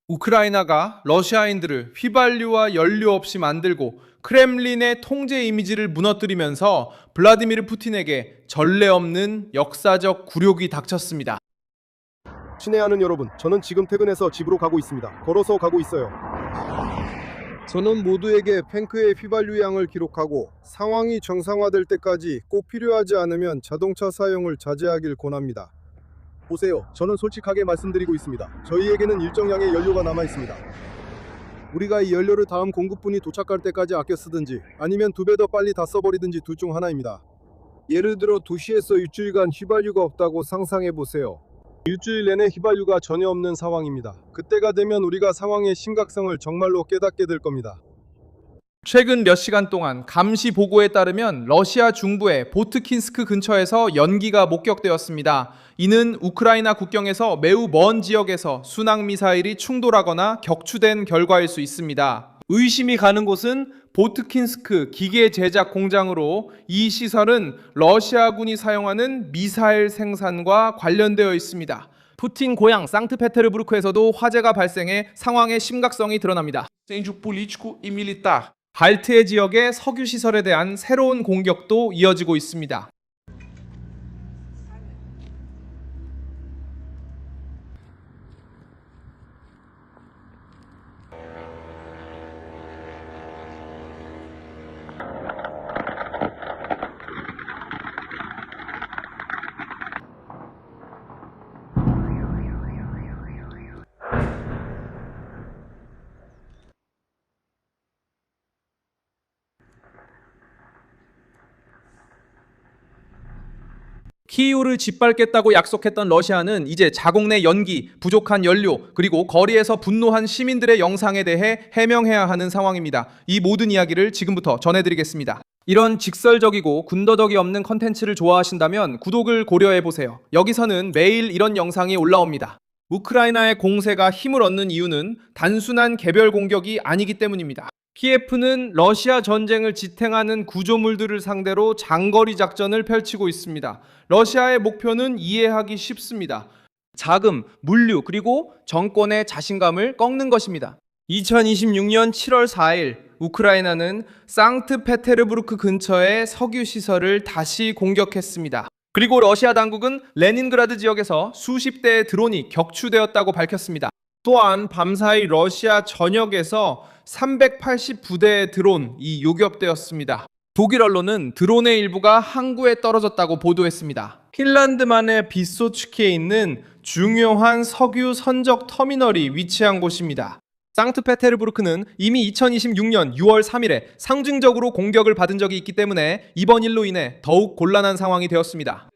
우크라이나가 러시아인들을 휘발유와 연료 없이 만들고 크렘린의 통제 이미지를 무너뜨리면서 블라디미르 푸틴에게 전례 없는 역사적 굴욕이 닥쳤습니다. 친애하는 여러분, 저는 지금 퇴근해서 집으로 가고 있습니다. 걸어서 가고 있어요. 저는 모두에게 탱크의 휘발유 양을 기록하고 상황이 정상화될 때까지 꼭 필요하지 않으면 자동차 사용을 자제하길 권합니다. 보세요, 저는 솔직하게 말씀드리고 있습니다. 저희에게는 일정량의 연료가 남아 있습니다. 우리가 이 연료를 다음 공급분이 도착할 때까지 아껴 쓰든지 아니면 2배 더 빨리 다 써버리든지 둘 중 하나입니다. 예를 들어 도시에서 일주일간 휘발유가 없다고 상상해 보세요. 일주일 내내 휘발유가 전혀 없는 상황입니다. 그때가 되면 우리가 상황의 심각성을 정말로 깨닫게 될 겁니다. 최근 몇 시간 동안 감시 보고에 따르면 러시아 중부의 보트킨스크 근처에서 연기가 목격되었습니다. 이는 우크라이나 국경에서 매우 먼 지역에서 순항미사일이 충돌하거나 격추된 결과일 수 있습니다. 의심이 가는 곳은 보트킨스크 기계 제작 공장으로 이 시설은 러시아군이 사용하는 미사일 생산과 관련되어 있습니다. 푸틴 고향 상트페테르부르크에서도 화재가 발생해 상황의 심각성이 드러납니다. incêndio político e militar. 발트해 지역의 석유 시설에 대한 새로운 공격도 이어지고 있습니다. 키이우를 짓밟겠다고 약속했던 러시아는 이제 자국 내 연기, 부족한 연료, 그리고 거리에서 분노한 시민들의 영상에 대해 해명해야 하는 상황입니다. 이 모든 이야기를 지금부터 전해드리겠습니다. 이런 직설적이고 군더더기 없는 컨텐츠를 좋아하신다면 구독을 고려해보세요. 여기서는 매일 이런 영상이 올라옵니다. 우크라이나의 공세가 힘을 얻는 이유는 단순한 개별 공격이 아니기 때문입니다. 키예프는 러시아 전쟁을 지탱하는 구조물들을 상대로 장거리 작전을 펼치고 있습니다. 러시아의 목표는 이해하기 쉽습니다. 자금, 물류, 그리고 정권의 자신감을 꺾는 것입니다. 2026년 7월 4일 우크라이나는 상트페테르부르크 근처의 석유 시설을 다시 공격했습니다. 그리고 러시아 당국은 레닌그라드 지역에서 수십 대의 드론이 격추되었다고 밝혔습니다. 또한 밤사이 러시아 전역에서 389대의 드론이 요격되었습니다. 독일 언론은 드론의 일부가 항구에 떨어졌다고 보도했습니다. 핀란드만의 비소츠키에 있는 중요한 석유 선적 터미널이 위치한 곳입니다. 상트페테르부르크는 이미 2026년 6월 3일에 상징적으로 공격을 받은 적이 있기 때문에 이번 일로 인해 더욱 곤란한 상황이 되었습니다.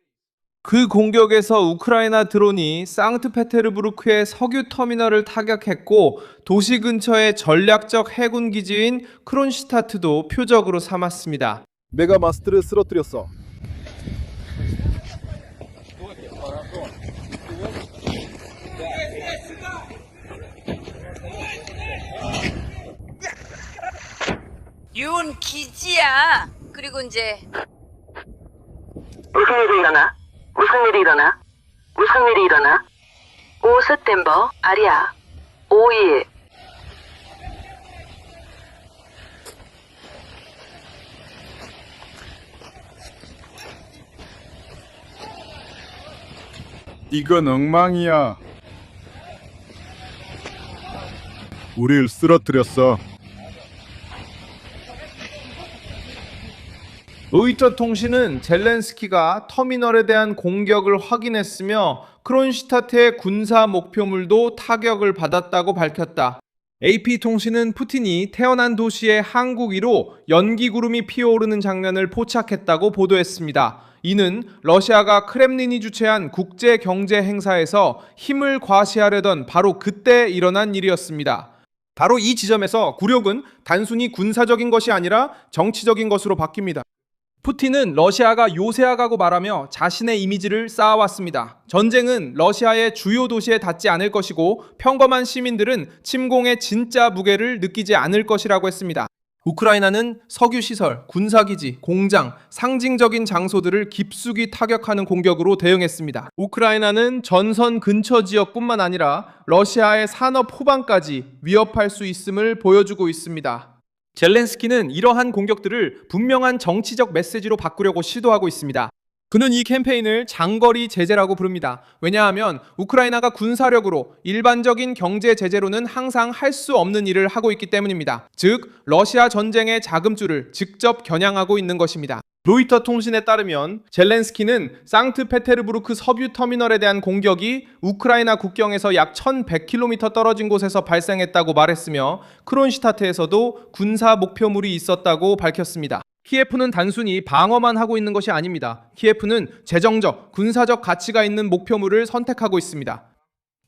그 공격에서 우크라이나 드론이 상트페테르부르크의 석유 터미널을 타격했고 도시 근처의 전략적 해군 기지인 크론슈타트도 표적으로 삼았습니다. 내가 마스트를 쓰러뜨렸어. 윤 기지야. 그리고 이제 무슨 일이 일어나? 무슨 일이 일어나? 무슨 일이 일어나? 오스템버 아리아 5일 이건 엉망이야. 우릴 쓰러뜨렸어. 로이터 통신은 젤렌스키가 터미널에 대한 공격을 확인했으며 크론슈타트의 군사 목표물도 타격을 받았다고 밝혔다. AP통신은 푸틴이 태어난 도시의 항구 위로 연기 구름이 피어오르는 장면을 포착했다고 보도했습니다. 이는 러시아가 크렘린이 주최한 국제 경제 행사에서 힘을 과시하려던 바로 그때 일어난 일이었습니다. 바로 이 지점에서 굴욕은 단순히 군사적인 것이 아니라 정치적인 것으로 바뀝니다. 푸틴은 러시아가 요새화가고 말하며 자신의 이미지를 쌓아왔습니다. 전쟁은 러시아의 주요 도시에 닿지 않을 것이고 평범한 시민들은 침공의 진짜 무게를 느끼지 않을 것이라고 했습니다. 우크라이나는 석유시설, 군사기지, 공장, 상징적인 장소들을 깊숙이 타격하는 공격으로 대응했습니다. 우크라이나는 전선 근처 지역뿐만 아니라 러시아의 산업 후방까지 위협할 수 있음을 보여주고 있습니다. 젤렌스키는 이러한 공격들을 분명한 정치적 메시지로 바꾸려고 시도하고 있습니다. 그는 이 캠페인을 장거리 제재라고 부릅니다. 왜냐하면 우크라이나가 군사력으로 일반적인 경제 제재로는 항상 할 수 없는 일을 하고 있기 때문입니다. 즉, 러시아 전쟁의 자금줄을 직접 겨냥하고 있는 것입니다. 로이터 통신에 따르면 젤렌스키는 상트페테르부르크 석유 터미널에 대한 공격이 우크라이나 국경에서 약 1100km 떨어진 곳에서 발생했다고 말했으며 크론슈타트에서도 군사 목표물이 있었다고 밝혔습니다. 키예프는 단순히 방어만 하고 있는 것이 아닙니다. 키예프는 재정적, 군사적 가치가 있는 목표물을 선택하고 있습니다.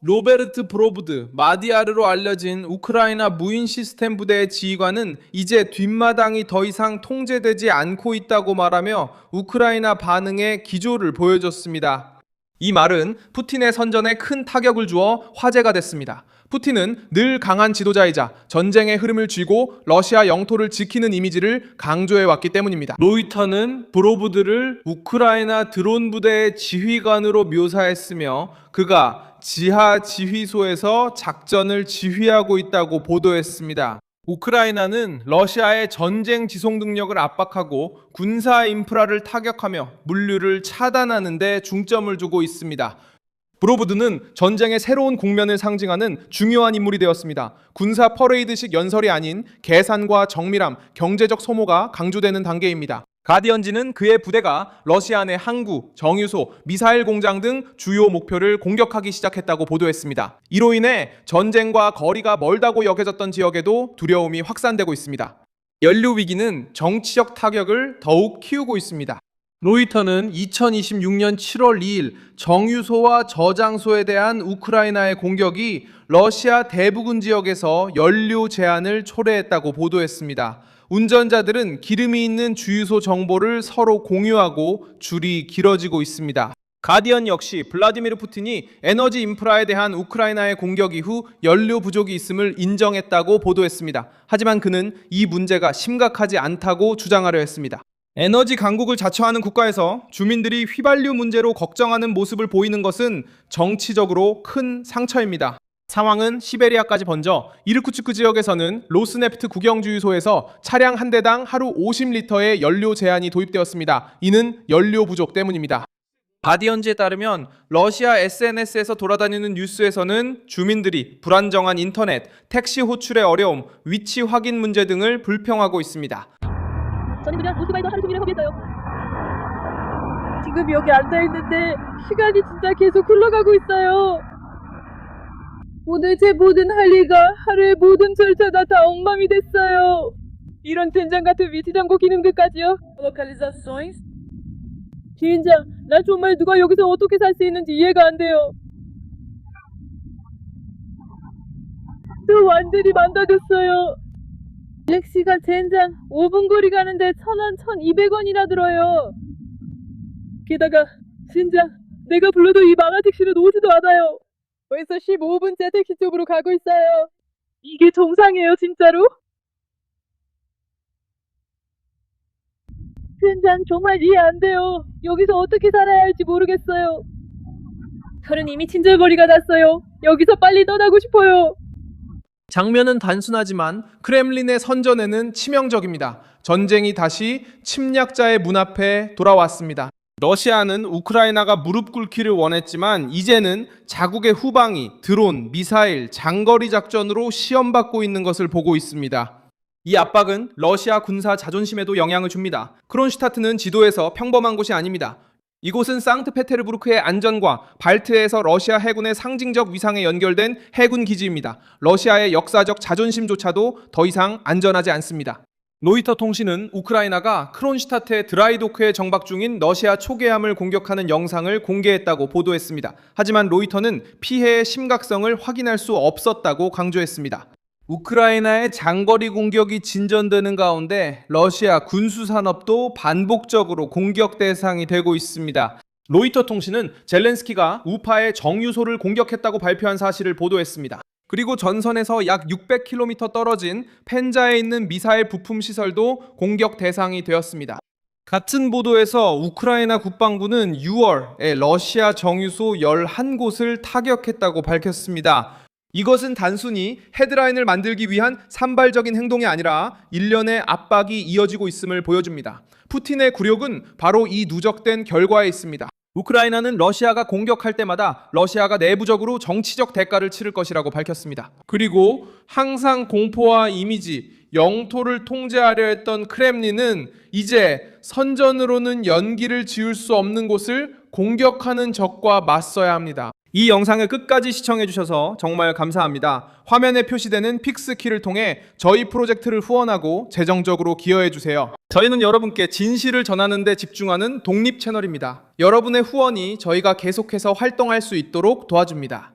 로베르트 브로브드, 마디아르로 알려진 우크라이나 무인 시스템 부대의 지휘관은 이제 뒷마당이 더 이상 통제되지 않고 있다고 말하며 우크라이나 반응에 기조를 보여줬습니다. 이 말은 푸틴의 선전에 큰 타격을 주어 화제가 됐습니다. 푸틴은 늘 강한 지도자이자 전쟁의 흐름을 쥐고 러시아 영토를 지키는 이미지를 강조해왔기 때문입니다. 로이터는 브로브드를 우크라이나 드론 부대의 지휘관으로 묘사했으며 그가 지하 지휘소에서 작전을 지휘하고 있다고 보도했습니다. 우크라이나는 러시아의 전쟁 지속 능력을 압박하고 군사 인프라를 타격하며 물류를 차단하는 데 중점을 두고 있습니다. 브로브드는 전쟁의 새로운 국면을 상징하는 중요한 인물이 되었습니다. 군사 퍼레이드식 연설이 아닌 계산과 정밀함, 경제적 소모가 강조되는 단계입니다. 가디언지는 그의 부대가 러시아 내 항구, 정유소, 미사일 공장 등 주요 목표를 공격하기 시작했다고 보도했습니다. 이로 인해 전쟁과 거리가 멀다고 여겨졌던 지역에도 두려움이 확산되고 있습니다. 연료 위기는 정치적 타격을 더욱 키우고 있습니다. 로이터는 2026년 7월 2일 정유소와 저장소에 대한 우크라이나의 공격이 러시아 대부분 지역에서 연료 제한을 초래했다고 보도했습니다. 운전자들은 기름이 있는 주유소 정보를 서로 공유하고 줄이 길어지고 있습니다. 가디언 역시 블라디미르 푸틴이 에너지 인프라에 대한 우크라이나의 공격 이후 연료 부족이 있음을 인정했다고 보도했습니다. 하지만 그는 이 문제가 심각하지 않다고 주장하려 했습니다. 에너지 강국을 자처하는 국가에서 주민들이 휘발유 문제로 걱정하는 모습을 보이는 것은 정치적으로 큰 상처입니다. 상황은 시베리아까지 번져 이르쿠츠크 지역에서는 로스네프트 국영주유소에서 차량 한 대당 하루 50리터의 연료 제한이 도입되었습니다. 이는 연료 부족 때문입니다. 가디언지에 따르면 러시아 SNS에서 돌아다니는 뉴스에서는 주민들이 불안정한 인터넷, 택시 호출의 어려움, 위치 확인 문제 등을 불평하고 있습니다. 저는 그냥 오토바이도 하루 종일 하겠어요. 지금 여기 앉아있는데 시간이 진짜 계속 흘러가고 있어요. 오늘 제 모든 할 일과 하루의 모든 절차가 다 엉망이 됐어요. 이런 된장 같은 위치장고 기능들까지요. Localizações. 주인장, 나 정말 누가 여기서 어떻게 살 수 있는지 이해가 안 돼요. 또 완전히 망가졌어요. 택시가 젠장 5분 거리 가는데 1,000원, 1,200원이나 들어요. 게다가 진짜 내가 불러도 이 망한 택시는 오지도 않아요. 벌써 15분째 택시 쪽으로 가고 있어요. 이게 정상이에요, 진짜로? 젠장 정말 이해 안 돼요. 여기서 어떻게 살아야 할지 모르겠어요. 저는 이미 친절거리가 났어요. 여기서 빨리 떠나고 싶어요. 장면은 단순하지만 크렘린의 선전에는 치명적입니다. 전쟁이 다시 침략자의 문 앞에 돌아왔습니다. 러시아는 우크라이나가 무릎 꿇기를 원했지만 이제는 자국의 후방이 드론, 미사일, 장거리 작전으로 시험받고 있는 것을 보고 있습니다. 이 압박은 러시아 군사 자존심에도 영향을 줍니다. 크론슈타트는 지도에서 평범한 곳이 아닙니다. 이곳은 상트페테르부르크의 안전과 발트해에서 러시아 해군의 상징적 위상에 연결된 해군 기지입니다. 러시아의 역사적 자존심조차도 더 이상 안전하지 않습니다. 로이터 통신은 우크라이나가 크론슈타트의 드라이도크에 정박 중인 러시아 초계함을 공격하는 영상을 공개했다고 보도했습니다. 하지만 로이터는 피해의 심각성을 확인할 수 없었다고 강조했습니다. 우크라이나의 장거리 공격이 진전되는 가운데 러시아 군수산업도 반복적으로 공격 대상이 되고 있습니다. 로이터 통신은 젤렌스키가 우파의 정유소를 공격했다고 발표한 사실을 보도했습니다. 그리고 전선에서 약 600km 떨어진 펜자에 있는 미사일 부품 시설도 공격 대상이 되었습니다. 같은 보도에서 우크라이나 국방부는 6월에 러시아 정유소 11곳을 타격했다고 밝혔습니다. 이것은 단순히 헤드라인을 만들기 위한 산발적인 행동이 아니라 일련의 압박이 이어지고 있음을 보여줍니다. 푸틴의 굴욕은 바로 이 누적된 결과에 있습니다. 우크라이나는 러시아가 공격할 때마다 러시아가 내부적으로 정치적 대가를 치를 것이라고 밝혔습니다. 그리고 항상 공포와 이미지, 영토를 통제하려 했던 크렘린은 이제 선전으로는 연기를 지을 수 없는 곳을 공격하는 적과 맞서야 합니다. 이 영상을 끝까지 시청해주셔서 정말 감사합니다. 화면에 표시되는 픽스키를 통해 저희 프로젝트를 후원하고 재정적으로 기여해주세요. 저희는 여러분께 진실을 전하는 데 집중하는 독립 채널입니다. 여러분의 후원이 저희가 계속해서 활동할 수 있도록 도와줍니다.